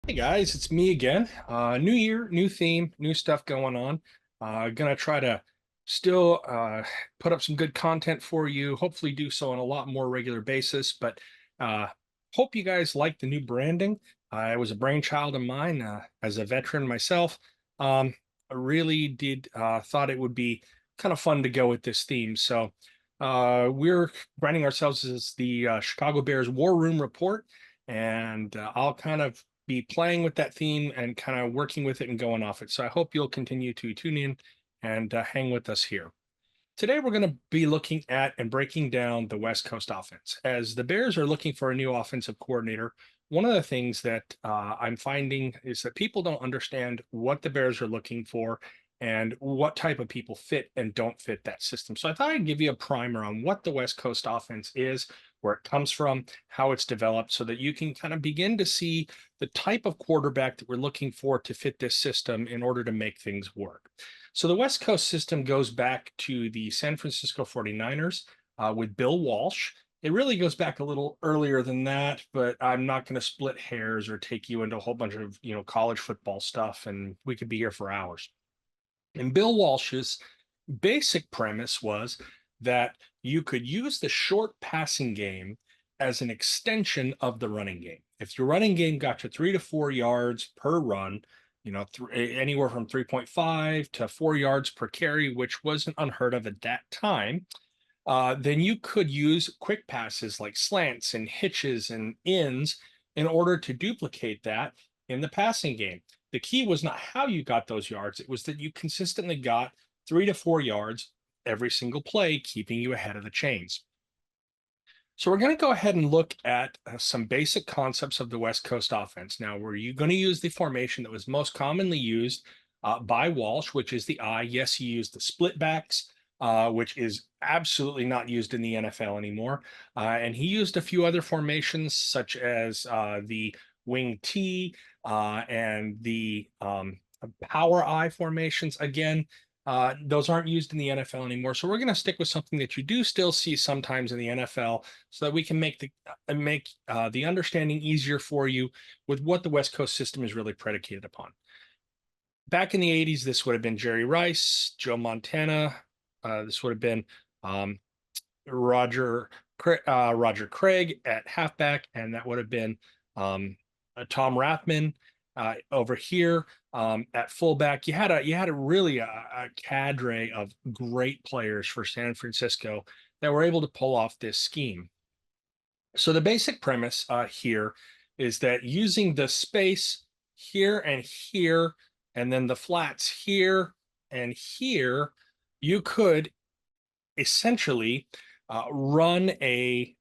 Hey guys, it's me again. New year, new theme, new stuff going on. Gonna try to still put up some good content for you. Hopefully, do so on a lot more regular basis. But uh, hope you guys like the new branding. It was a brainchild of mine as a veteran myself. I really did thought it would be kind of fun to go with this theme. So we're branding ourselves as the Chicago Bears War Room Report, and I'll kind of be playing with that theme and kind of working with it and going off it. So I hope you'll continue to tune in and hang with us here. Today, we're going to be looking at and breaking down the West Coast offense. As the Bears are looking for a new offensive coordinator, one of the things that I'm finding is that people don't understand what the Bears are looking for and what type of people fit and don't fit that system. So I thought I'd give you a primer on what the West Coast offense is, where it comes from, how it's developed, so that you can kind of begin to see the type of quarterback that we're looking for to fit this system in order to make things work. So the West Coast system goes back to the San Francisco 49ers with Bill Walsh. It really goes back a little earlier than that, but I'm not going to split hairs or take you into a whole bunch of, college football stuff, and we could be here for hours. And Bill Walsh's basic premise was that you could use the short passing game as an extension of the running game. If your running game got you 3 to 4 yards per run, anywhere from 3.5 to 4 yards per carry, which wasn't unheard of at that time, then you could use quick passes like slants and hitches and ins in order to duplicate that in the passing game. The key was not how you got those yards, it was that you consistently got 3 to 4 yards every single play, keeping you ahead of the chains. So we're going to go ahead and look at some basic concepts of the West Coast offense. Now, were you going to use the formation that was most commonly used by Walsh, which is the I? Yes, he used the split backs, which is absolutely not used in the NFL anymore. And he used a few other formations, such as the wing T and the power I formations. Again, those aren't used in the NFL anymore. So we're going to stick with something that you do still see sometimes in the NFL, so that we can make the understanding easier for you with what the West Coast system is really predicated upon. Back in the 80s, this would have been Jerry Rice, Joe Montana. This would have been um, Roger Roger Craig at halfback, and that would have been Tom Rathman over here at fullback. You had a really a cadre of great players for San Francisco that were able to pull off this scheme. So the basic premise here is that using the space here and here, and then the flats here and here, you could essentially run a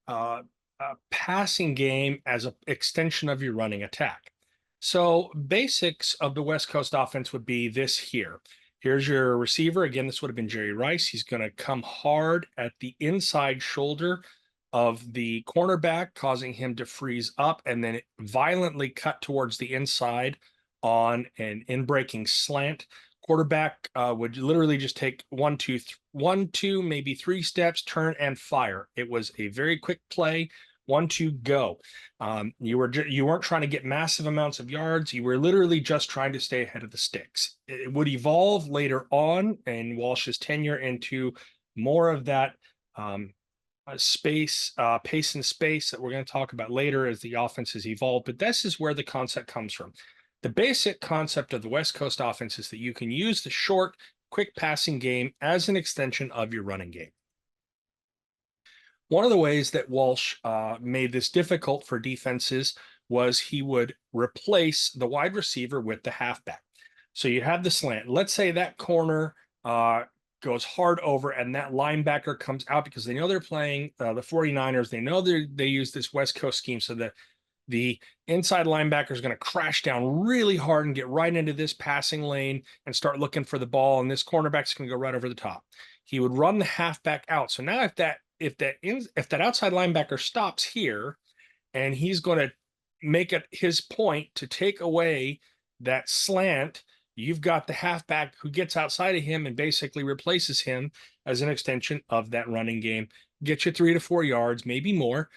passing game as an extension of your running attack. So basics of the West Coast offense would be this here. Here's your receiver. Again, this would have been Jerry Rice. He's going to come hard at the inside shoulder of the cornerback, causing him to freeze up and then violently cut towards the inside on an in-breaking slant. Quarterback would literally just take one, two, maybe 3 steps, turn and fire. It was a very quick play. 1, 2, go. You weren't trying to get massive amounts of yards. You were literally just trying to stay ahead of the sticks. It would evolve later on in Walsh's tenure into more of that pace and space that we're going to talk about later as the offense has evolved. But this is where the concept comes from. The basic concept of the West Coast offense is that you can use the short, quick passing game as an extension of your running game. One of the ways that Walsh made this difficult for defenses was he would replace the wide receiver with the halfback. So you have the slant. Let's say that corner goes hard over and that linebacker comes out because they know they're playing the 49ers. They know they use this West Coast scheme. So the inside linebacker is going to crash down really hard and get right into this passing lane and start looking for the ball. And this cornerback's going to go right over the top. He would run the halfback out. So now if that outside linebacker stops here and he's going to make it his point to take away that slant, you've got the halfback who gets outside of him and basically replaces him as an extension of that running game. Get you 3 to 4 yards, maybe more.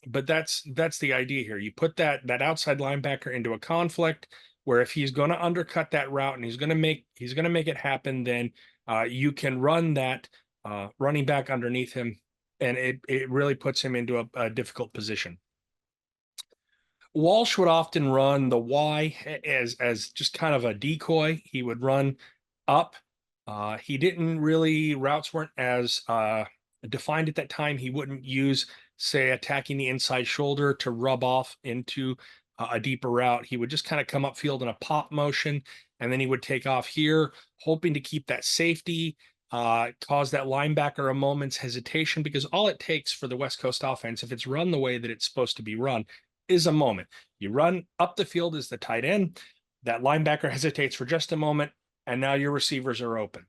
but that's the idea here. You put that outside linebacker into a conflict where if he's going to undercut that route and he's going to make it happen, then you can run that running back underneath him, and it really puts him into a difficult position. Walsh would often run the Y as just kind of a decoy. He would run up. He didn't really routes weren't as defined at that time. He wouldn't use, say, attacking the inside shoulder to rub off into a deeper route. He would just kind of come upfield in a pop motion, and then he would take off here, hoping to keep that safety, cause that linebacker a moment's hesitation, because all it takes for the West Coast offense, if it's run the way that it's supposed to be run, is a moment. You run up the field as the tight end, that linebacker hesitates for just a moment, and now your receivers are open.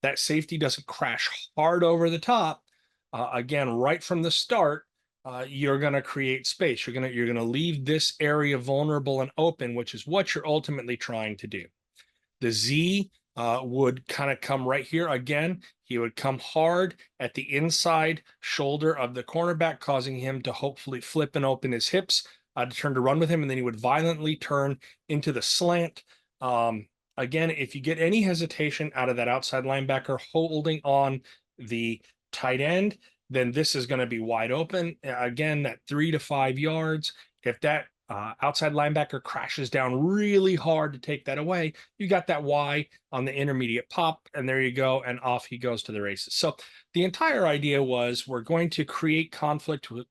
That safety doesn't crash hard over the top. Again, right from the start, you're going to create space. You're going to leave this area vulnerable and open, which is what you're ultimately trying to do. The Z would kind of come right here again. He would come hard at the inside shoulder of the cornerback, causing him to hopefully flip and open his hips to turn to run with him, and then he would violently turn into the slant. Again, if you get any hesitation out of that outside linebacker holding on the tight end, then this is going to be wide open. Again, that 3 to 5 yards. If that outside linebacker crashes down really hard to take that away, you got that Y on the intermediate pop, and there you go, and off he goes to the races. So the entire idea was we're going to create conflicts with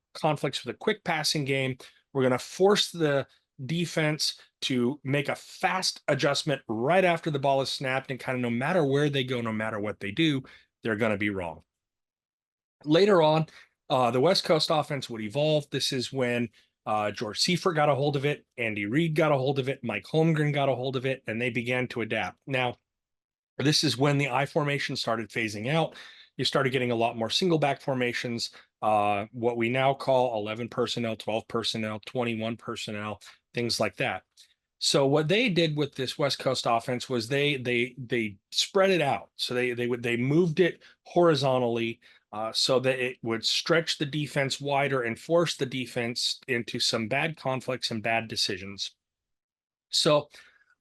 a quick passing game. We're going to force the defense to make a fast adjustment right after the ball is snapped, and kind of no matter where they go, no matter what they do, they're going to be wrong. Later on, the West Coast offense would evolve. This is when George Seifert got a hold of it, Andy Reid got a hold of it, Mike Holmgren got a hold of it, and they began to adapt. Now, this is when the I formation started phasing out. You started getting a lot more single back formations, what we now call 11 personnel, 12 personnel, 21 personnel, things like that. So what they did with this West Coast offense was they spread it out. So they moved it horizontally so that it would stretch the defense wider and force the defense into some bad conflicts and bad decisions. So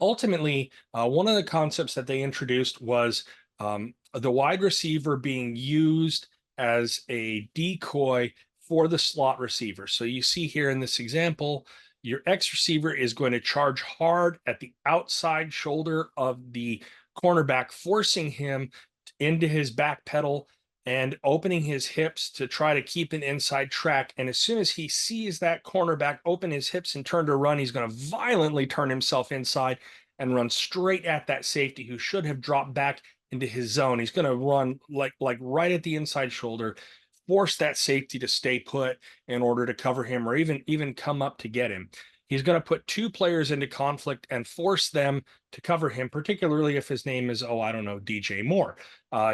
ultimately, one of the concepts that they introduced was the wide receiver being used as a decoy for the slot receiver. So you see here in this example, your X receiver is going to charge hard at the outside shoulder of the cornerback, forcing him into his back pedal and opening his hips to try to keep an inside track. And as soon as he sees that cornerback open his hips and turn to run, he's going to violently turn himself inside and run straight at that safety who should have dropped back into his zone. He's going to run like right at the inside shoulder, force that safety to stay put in order to cover him, or even come up to get him. He's going to put two players into conflict and force them to cover him, particularly if his name is, I don't know, DJ Moore.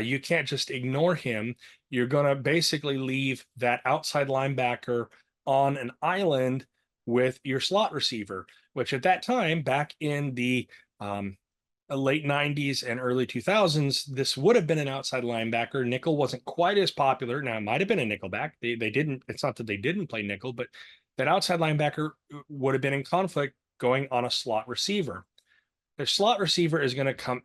You can't just ignore him. You're going to basically leave that outside linebacker on an island with your slot receiver, which at that time, back in the late 90s and early 2000s, this would have been an outside linebacker. Nickel wasn't quite as popular. Now, it might have been a nickelback. They didn't, it's not that they didn't play nickel, but that outside linebacker would have been in conflict going on a slot receiver. The slot receiver is going to come,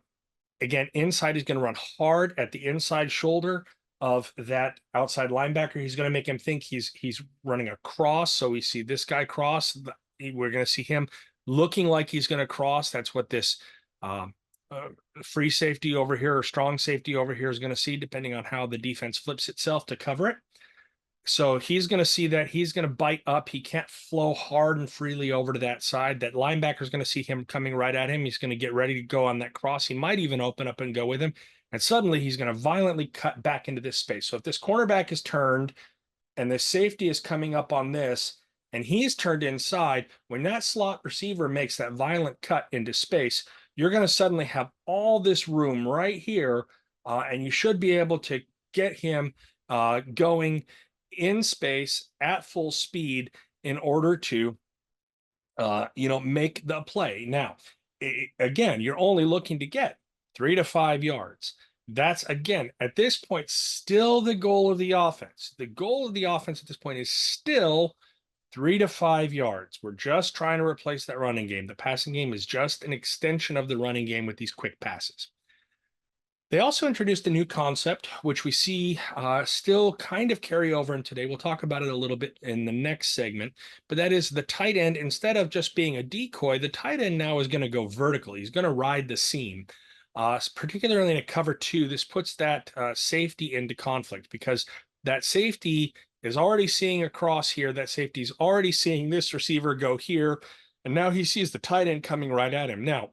again, inside. He's going to run hard at the inside shoulder of that outside linebacker. He's going to make him think he's running a cross. So we see this guy cross. We're going to see him looking like he's going to cross. That's what this free safety over here or strong safety over here is going to see, depending on how the defense flips itself to cover it. So he's going to see that. He's going to bite up. He can't flow hard and freely over to that side. That linebacker is going to see him coming right at him. He's going to get ready to go on that cross. He might even open up and go with him. And suddenly he's going to violently cut back into this space. So if this cornerback is turned and the safety is coming up on this, and he's turned inside, when that slot receiver makes that violent cut into space, you're going to suddenly have all this room right here, and you should be able to get him going in space at full speed in order to, make the play. Now, again, you're only looking to get 3 to 5 yards. That's, again, at this point, still the goal of the offense. The goal of the offense at this point is still 3 to 5 yards. We're just trying to replace that running game. The passing game is just an extension of the running game with these quick passes. They also introduced a new concept, which we see still kind of carry over in today. We'll talk about it a little bit in the next segment, but that is the tight end, instead of just being a decoy, the tight end now is going to go vertical. He's going to ride the seam. Particularly in a cover two, this puts that safety into conflict because that safety is already seeing across here. That safety is already seeing this receiver go here, and now he sees the tight end coming right at him. Now,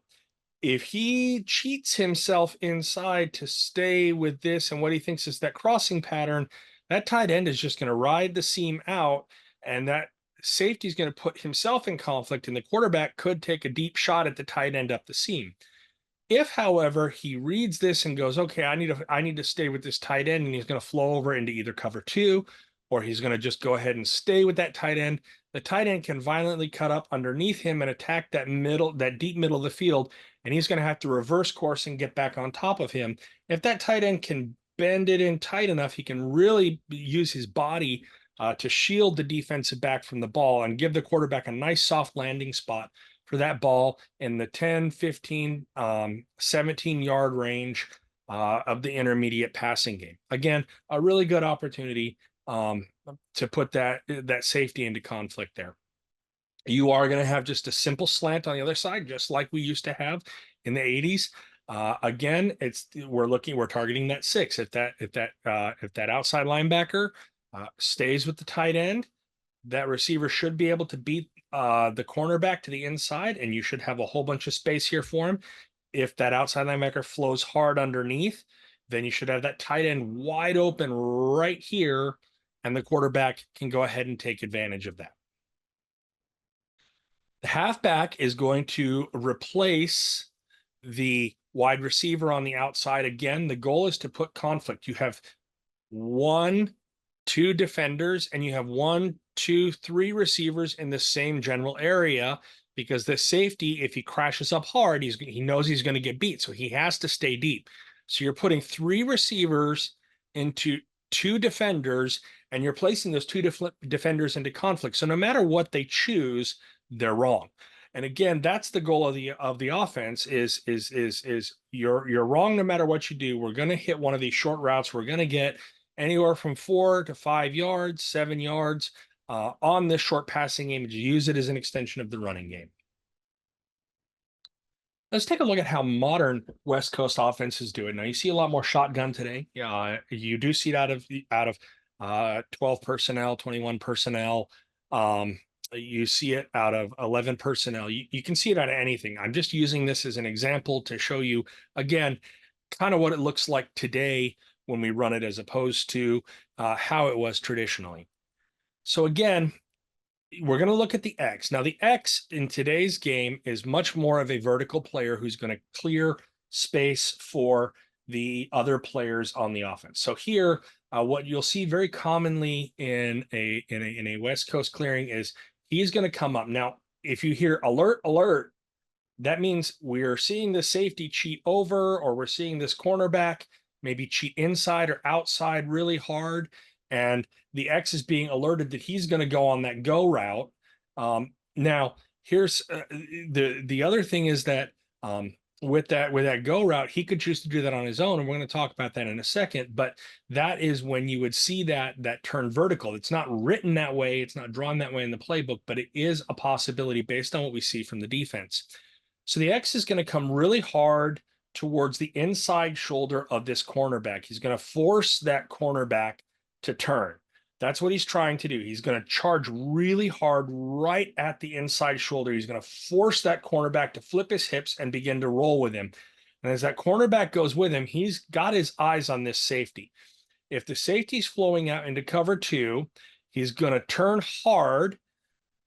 if he cheats himself inside to stay with this and what he thinks is that crossing pattern, that tight end is just going to ride the seam out, and that safety is going to put himself in conflict, and the quarterback could take a deep shot at the tight end up the seam. If, however, he reads this and goes, okay, I need to stay with this tight end, and he's going to flow over into either cover two, or he's going to just go ahead and stay with that tight end, the tight end can violently cut up underneath him and attack that deep middle of the field, and he's going to have to reverse course and get back on top of him. If that tight end can bend it in tight enough, he can really use his body to shield the defensive back from the ball and give the quarterback a nice soft landing spot for that ball in the 10, 15, 17-yard range of the intermediate passing game. Again, a really good opportunity to put that safety into conflict there. You are going to have just a simple slant on the other side, just like we used to have in the 80s. Again, we're targeting that 6. If that outside linebacker stays with the tight end, that receiver should be able to beat the cornerback to the inside, and you should have a whole bunch of space here for him. If that outside linebacker flows hard underneath, then you should have that tight end wide open right here, and the quarterback can go ahead and take advantage of that. The halfback is going to replace the wide receiver on the outside. Again, the goal is to put conflict. You have 1, 2 defenders, and you have 1, 2, 3 receivers in the same general area, because the safety, if he crashes up hard, he knows he's going to get beat, so he has to stay deep. So you're putting 3 receivers into 2 defenders, and you're placing those 2 defenders into conflict. So no matter what they choose, they're wrong. And again, that's the goal of the offense is you're wrong no matter what you do. We're going to hit one of these short routes. We're going to get anywhere from 4 to 5 yards, 7 yards on this short passing game, to use it as an extension of the running game. Let's take a look at how modern West Coast offenses do it. Now, you see a lot more shotgun today. You do see it out of 12 personnel, 21 personnel. You see it out of 11 personnel. You can see it out of anything. I'm just using this as an example to show you, again, kind of what it looks like today when we run it, as opposed to how it was traditionally. So again, we're going to look at the X. Now, the X in today's game is much more of a vertical player who's going to clear space for the other players on the offense. So here, what you'll see very commonly in a West Coast clearing is he's going to come up. Now, if you hear alert, alert, that means we're seeing the safety cheat over, or we're seeing this cornerback maybe cheat inside or outside really hard, and the X is being alerted that he's going to go on that go route. Now, here's the other thing is that with that go route, he could choose to do that on his own, and we're going to talk about that in a second. But that is when you would see that turn vertical. It's not written that way, it's not drawn that way in the playbook, but it is a possibility based on what we see from the defense. So the X is going to come really hard towards the inside shoulder of this cornerback. He's going to force that cornerback to turn. That's what he's trying to do. He's going to charge really hard right at the inside shoulder. He's going to force that cornerback to flip his hips and begin to roll with him. And as that cornerback goes with him, he's got his eyes on this safety. If the safety's flowing out into cover 2, he's going to turn hard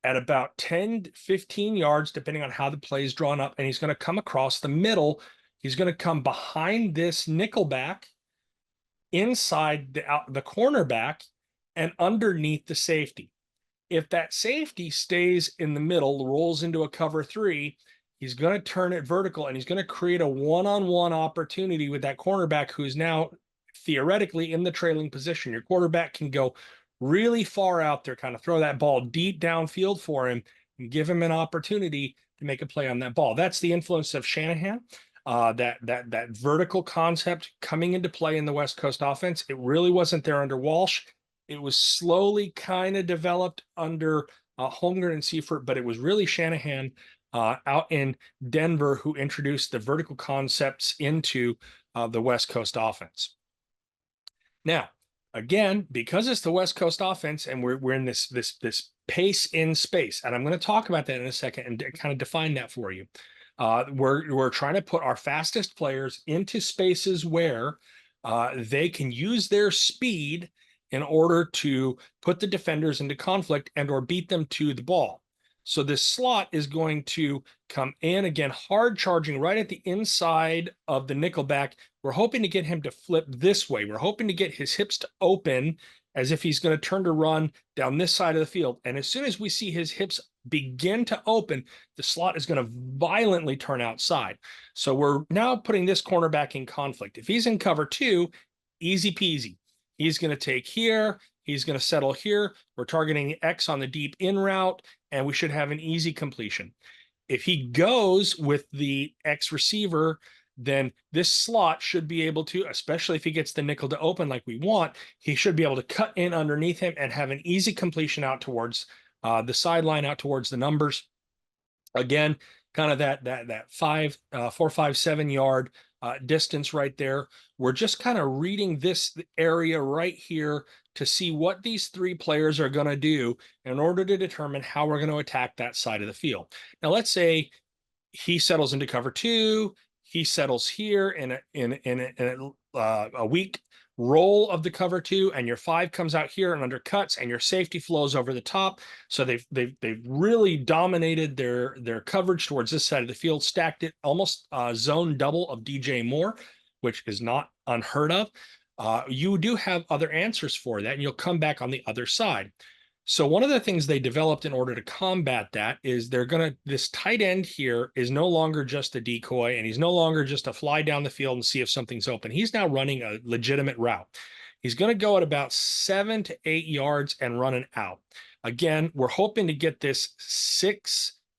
at about 10, 15 yards, depending on how the play is drawn up, and he's going to come across the middle. He's going to come behind this nickelback, inside the cornerback, and underneath the safety. If that safety stays in the middle, rolls into a cover 3, he's going to turn it vertical, and he's going to create a one-on-one opportunity with that cornerback, who's now theoretically in the trailing position. Your quarterback can go really far out there, kind of throw that ball deep downfield for him and give him an opportunity to make a play on that ball. That's the influence of Shanahan. That vertical concept coming into play in the West Coast offense. It really wasn't there under Walsh. It was slowly kind of developed under Holmgren and Seifert, but it was really Shanahan out in Denver who introduced the vertical concepts into the West Coast offense. Now, again, because it's the West Coast offense and we're in this pace in space, and I'm going to talk about that in a second and kind of define that for you. We're trying to put our fastest players into spaces where they can use their speed in order to put the defenders into conflict and or beat them to the ball. So this slot is going to come in again, hard charging right at the inside of the nickelback. We're hoping to get him to flip this way. We're hoping to get his hips to open as if he's going to turn to run down this side of the field. And as soon as we see his hips begin to open, the slot is going to violently turn outside. So we're now putting this cornerback in conflict. If he's in cover two, easy peasy. He's going to take here. He's going to settle here. We're targeting X on the deep in route, and we should have an easy completion. If he goes with the X receiver, then this slot should be able to, especially if he gets the nickel to open like we want, he should be able to cut in underneath him and have an easy completion out towards the sideline, out towards the numbers. Again, kind of that 4, 5, 7 yard distance right there. We're just kind of reading this area right here to see what these three players are going to do in order to determine how we're going to attack that side of the field. Now, let's say he settles into cover two. He settles here in a weak roll of the cover two, and your 5 comes out here and undercuts, and your safety flows over the top. So they've really dominated their coverage towards this side of the field, stacked it almost zone double of DJ Moore, which is not unheard of. You do have other answers for that, and you'll come back on the other side. So one of the things they developed in order to combat that is this tight end here is no longer just a decoy, and he's no longer just a fly down the field and see if something's open. He's now running a legitimate route. He's going to go at about 7 to 8 yards and run an out. Again, we're hoping to get this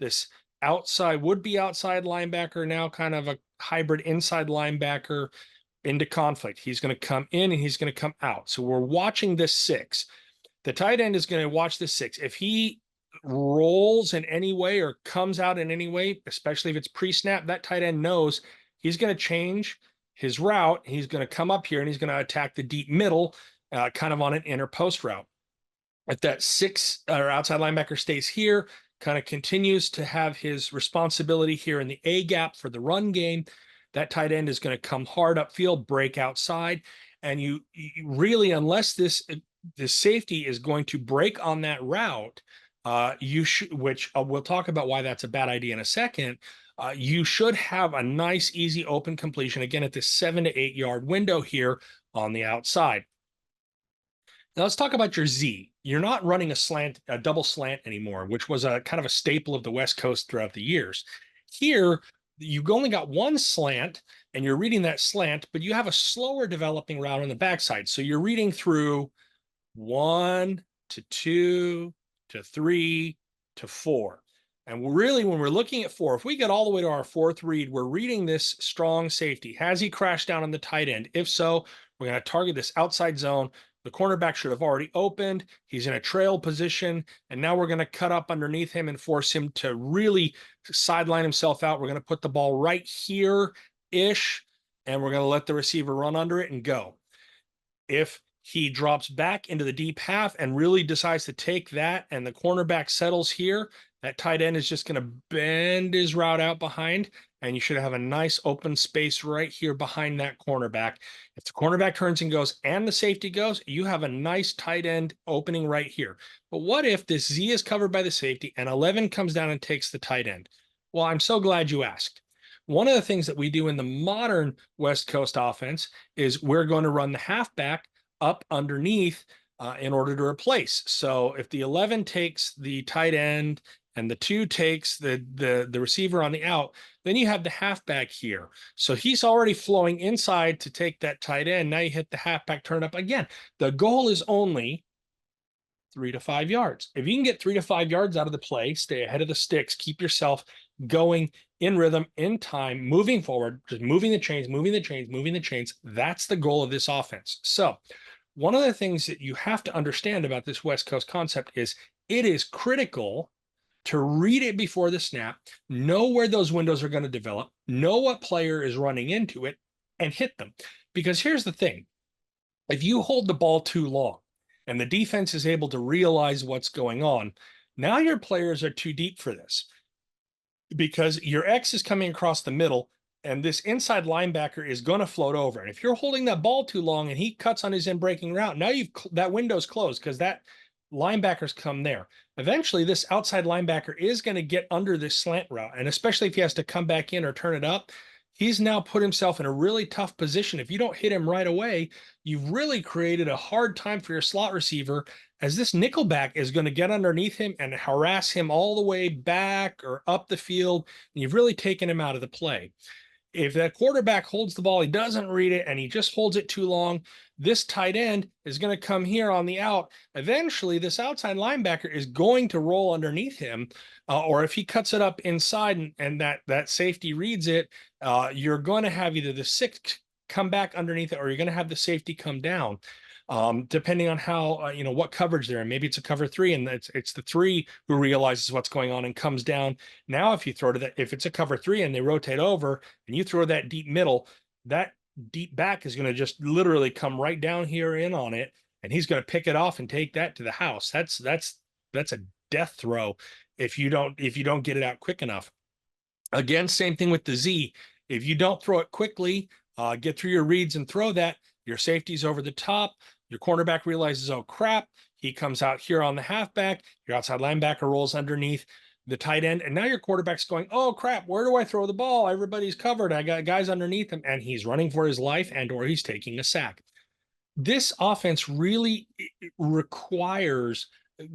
would-be outside linebacker, now kind of a hybrid inside linebacker, into conflict. He's going to come in and he's going to come out. So we're watching this 6. The tight end is going to watch the 6. If he rolls in any way or comes out in any way, especially if it's pre-snap, that tight end knows he's going to change his route. He's going to come up here and he's going to attack the deep middle, kind of on an inner post route. If that 6 or outside linebacker stays here, kind of continues to have his responsibility here in the A gap for the run game, that tight end is going to come hard upfield, break outside. And you really, unless this safety is going to break on that route, which we'll talk about why that's a bad idea in a second. You should have a nice, easy open completion, again, at this 7 to 8 yard window here on the outside. Now let's talk about your Z. You're not running a double slant anymore, which was a kind of a staple of the West Coast throughout the years. Here, you've only got one slant, and you're reading that slant, but you have a slower developing route on the backside. So you're reading through 1 to 2 to 3 to 4. And really, when we're looking at 4, if we get all the way to our 4th read, we're reading this strong safety. Has he crashed down on the tight end? If so, we're going to target this outside zone. The cornerback should have already opened. He's in a trail position. And now we're going to cut up underneath him and force him to really sideline himself out. We're going to put the ball right here-ish, and we're going to let the receiver run under it and go. If he drops back into the deep half and really decides to take that, and the cornerback settles here, that tight end is just going to bend his route out behind, and you should have a nice open space right here behind that cornerback. If the cornerback turns and goes and the safety goes, you have a nice tight end opening right here. But what if this Z is covered by the safety and 11 comes down and takes the tight end? Well, I'm so glad you asked. One of the things that we do in the modern West Coast offense is we're going to run the halfback up underneath in order to replace. So if the 11 takes the tight end and the 2 takes the receiver on the out, then you have the halfback here. So he's already flowing inside to take that tight end. Now you hit the halfback turn up again. The goal is only 3 to 5 yards. If you can get 3 to 5 yards out of the play, stay ahead of the sticks, keep yourself going in rhythm, in time, moving forward, just moving the chains, moving the chains, moving the chains. That's the goal of this offense. So, one of the things that you have to understand about this West Coast concept is it is critical to read it before the snap, know where those windows are going to develop, know what player is running into it, and hit them. Because here's the thing, if you hold the ball too long and the defense is able to realize what's going on, now your players are too deep for this because your X is coming across the middle and this inside linebacker is going to float over. And if you're holding that ball too long and he cuts on his in breaking route, now that window's closed because that linebackers come there. Eventually, this outside linebacker is going to get under this slant route. And especially if he has to come back in or turn it up, he's now put himself in a really tough position. If you don't hit him right away, you've really created a hard time for your slot receiver, as this nickelback is going to get underneath him and harass him all the way back or up the field. And you've really taken him out of the play. If that quarterback holds the ball, he doesn't read it, and he just holds it too long, this tight end is going to come here on the out. Eventually, this outside linebacker is going to roll underneath him, or if he cuts it up inside and that safety reads it, you're going to have either the sixth come back underneath it, or you're going to have the safety come down. Depending on how, what coverage they're in. Maybe it's a cover three and it's the three who realizes what's going on and comes down. Now, if you throw to that, if it's a cover three and they rotate over and you throw that deep middle, that deep back is going to just literally come right down here in on it. And he's going to pick it off and take that to the house. That's a death throw if you don't get it out quick enough. Again, same thing with the Z. If you don't throw it quickly, get through your reads and throw that, your safety's over the top. Your cornerback realizes, oh crap, he comes out here on the halfback. Your outside linebacker rolls underneath the tight end. And now your quarterback's going, oh crap, where do I throw the ball? Everybody's covered. I got guys underneath him. And he's running for his life or he's taking a sack. This offense really requires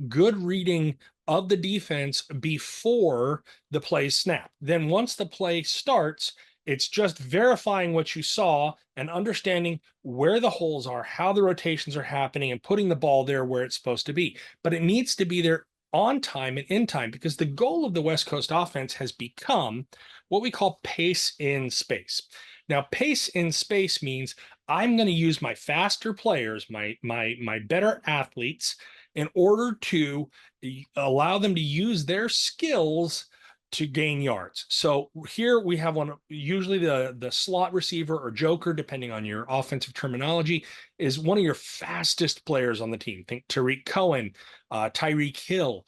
good reading of the defense before the play snap. Then once the play starts, it's just verifying what you saw and understanding where the holes are, how the rotations are happening, and putting the ball there where it's supposed to be. But it needs to be there on time and in time, because the goal of the West Coast offense has become what we call pace in space. Now, pace in space means I'm going to use my faster players, my better athletes, in order to allow them to use their skills to gain yards. So here we have usually the slot receiver or joker, depending on your offensive terminology, is one of your fastest players on the team. Think Tariq Cohen, Tyreek Hill,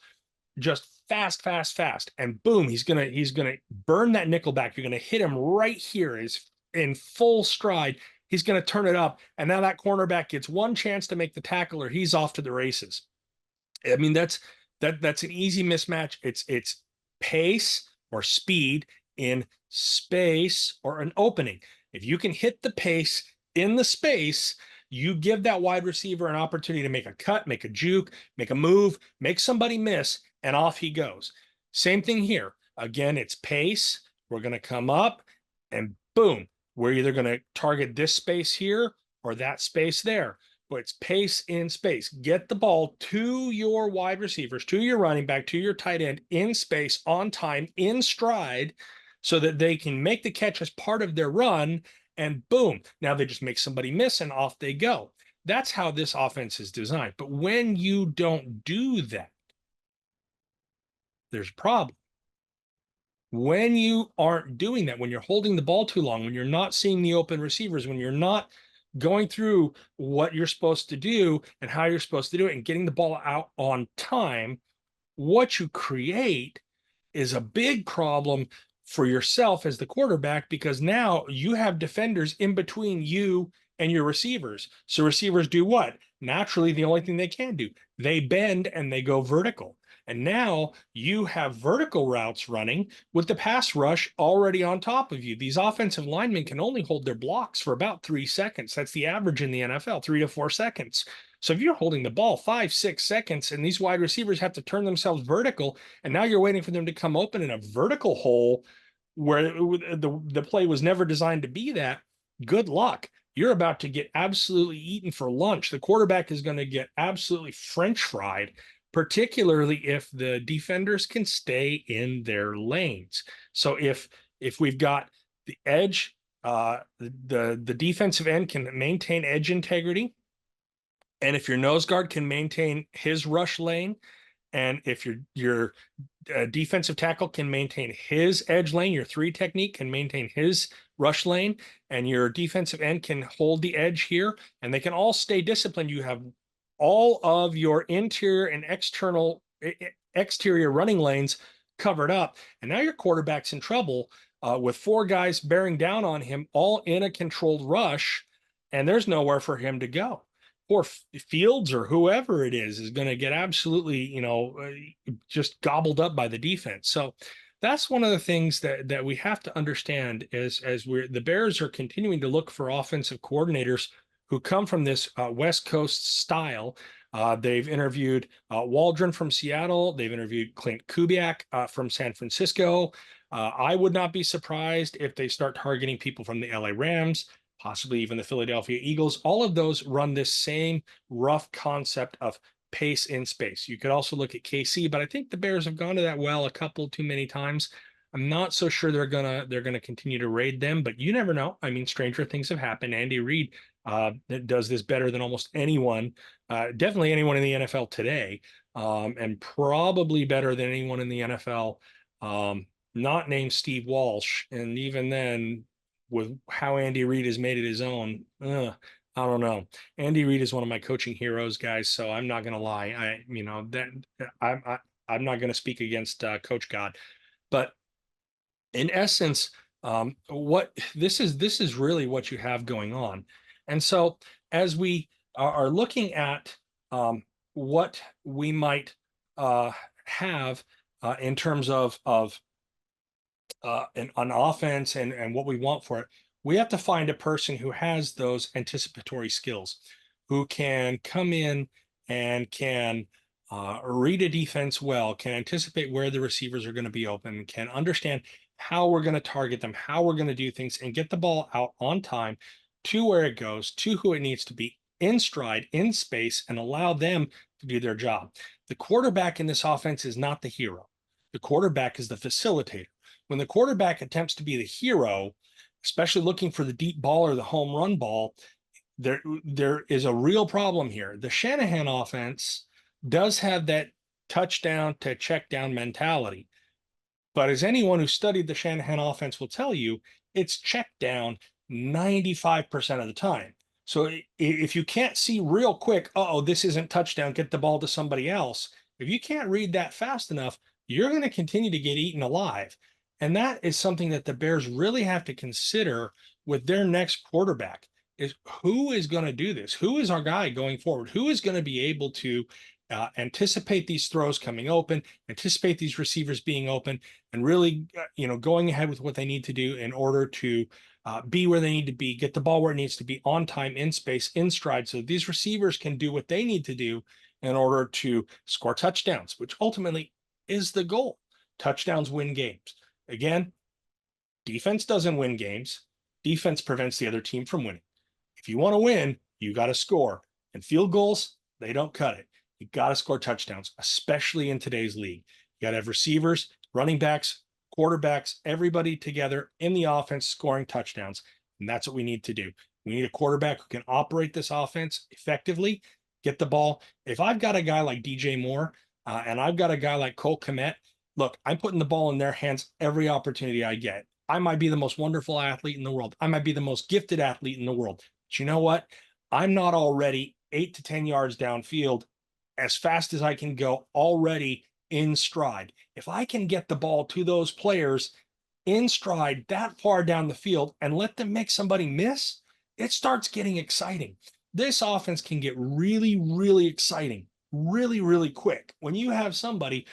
just fast. And boom, he's gonna burn that nickelback. You're gonna hit him right here, is in full stride. He's gonna turn it up. And now that cornerback gets one chance to make the tackle, or he's off to the races. I mean, that's an easy mismatch. It's pace or speed in space or an opening. If you can hit the pace in the space, you give that wide receiver an opportunity to make a cut, make a juke, make a move, make somebody miss, and off he goes. Same thing here. Again, it's pace. We're going to come up and boom, we're either going to target this space here or that space there. But it's pace in space. Get the ball to your wide receivers, to your running back, to your tight end in space, on time, in stride, so that they can make the catch as part of their run. And boom, now they just make somebody miss and off they go. That's how this offense is designed. But when you don't do that, there's a problem. When you aren't doing that, when you're holding the ball too long, when you're not seeing the open receivers, when you're not going through what you're supposed to do and how you're supposed to do it and getting the ball out on time, what you create is a big problem for yourself as the quarterback, because now you have defenders in between you and your receivers. So receivers do what? Naturally, the only thing they can do, they bend and they go vertical. And now you have vertical routes running with the pass rush already on top of you. These offensive linemen can only hold their blocks for about 3 seconds. That's the average in the NFL, 3 to 4 seconds. So if you're holding the ball 5, 6 seconds and these wide receivers have to turn themselves vertical, and now you're waiting for them to come open in a vertical hole where the play was never designed to be that, good luck. you're about to get absolutely eaten for lunch. The quarterback is going to get absolutely French fried, particularly if the defenders can stay in their lanes. So if we've got the edge, the defensive end can maintain edge integrity, and if your nose guard can maintain his rush lane, and if your defensive tackle can maintain his edge lane, your three technique can maintain his rush lane, and your defensive end can hold the edge here, and they can all stay disciplined. You have all of your interior and exterior running lanes covered up, and now your quarterback's in trouble with four guys bearing down on him, all in a controlled rush, and there's nowhere for him to go. Or Fields or whoever it is going to get absolutely, just gobbled up by the defense. So that's one of the things that we have to understand as the Bears are continuing to look for offensive coordinators who come from this West Coast style. They've interviewed Waldron from Seattle. They've interviewed Clint Kubiak from San Francisco. I would not be surprised if they start targeting people from the LA Rams, possibly even the Philadelphia Eagles. All of those run this same rough concept of pace in space. You could also look at KC, but I think the Bears have gone to that well a couple too many times. I'm not so sure they're gonna continue to raid them, but you never know. I mean, stranger things have happened. Andy Reid does this better than almost anyone, definitely anyone in the NFL today, and probably better than anyone in the NFL not named Steve Walsh. And even then, with how Andy Reid has made it his own, I don't know. Andy Reid is one of my coaching heroes, guys. So I'm not gonna lie. I'm not gonna speak against Coach God, but in essence, what this is really what you have going on. And so as we are looking at what we might have in terms of an offense and what we want for it, we have to find a person who has those anticipatory skills, who can come in and can read a defense well, can anticipate where the receivers are going to be open, can understand how we're going to target them, how we're going to do things, and get the ball out on time to where it goes, to who it needs to be, in stride, in space, and allow them to do their job. The quarterback in this offense is not the hero. The quarterback is the facilitator. When the quarterback attempts to be the hero, especially looking for the deep ball or the home run ball, there is a real problem here. The Shanahan offense does have that touchdown to check down mentality. But as anyone who studied the Shanahan offense will tell you, it's checked down 95% of the time. So if you can't see real quick, oh, this isn't touchdown, get the ball to somebody else. If you can't read that fast enough, you're going to continue to get eaten alive. And that is something that the Bears really have to consider with their next quarterback, is who is going to do this? Who is our guy going forward? Who is going to be able to anticipate these throws coming open, anticipate these receivers being open, and really, going ahead with what they need to do in order to be where they need to be, get the ball where it needs to be, on time, in space, in stride, so these receivers can do what they need to do in order to score touchdowns, which ultimately is the goal. Touchdowns win games. Again, defense doesn't win games. Defense prevents the other team from winning. If you want to win, you got to score. And field goals, they don't cut it. You got to score touchdowns, especially in today's league. You got to have receivers, running backs, quarterbacks, everybody together in the offense scoring touchdowns. And that's what we need to do. We need a quarterback who can operate this offense effectively, get the ball. If I've got a guy like DJ Moore and I've got a guy like Cole Kmet, look, I'm putting the ball in their hands every opportunity I get. I might be the most wonderful athlete in the world. I might be the most gifted athlete in the world. But you know what? I'm not already 8 to 10 yards downfield as fast as I can go, already in stride. If I can get the ball to those players in stride that far down the field and let them make somebody miss, it starts getting exciting. This offense can get really, really exciting, really, really quick when you have somebody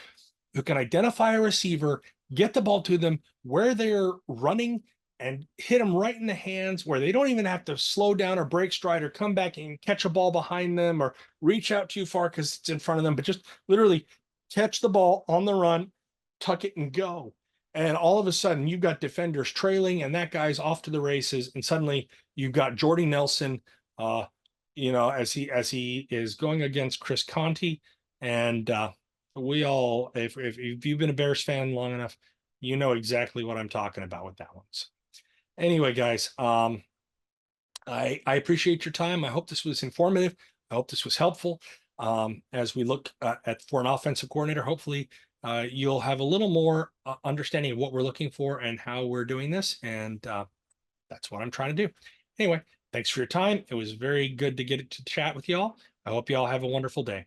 who can identify a receiver, get the ball to them where they're running, and hit them right in the hands where they don't even have to slow down or break stride or come back and catch a ball behind them or reach out too far because it's in front of them, but just literally catch the ball on the run, tuck it, and go. and all of a sudden you've got defenders trailing and that guy's off to the races, and suddenly you've got Jordy Nelson, uh as he is going against Chris Conti. And we all, if you've been a Bears fan long enough, you know exactly what I'm talking about with that one. So anyway, guys, I appreciate your time. I hope this was informative. I hope this was helpful. As we look at for an offensive coordinator, hopefully you'll have a little more understanding of what we're looking for and how we're doing this. And that's what I'm trying to do. Anyway, thanks for your time. It was very good to get to chat with y'all. I hope y'all have a wonderful day.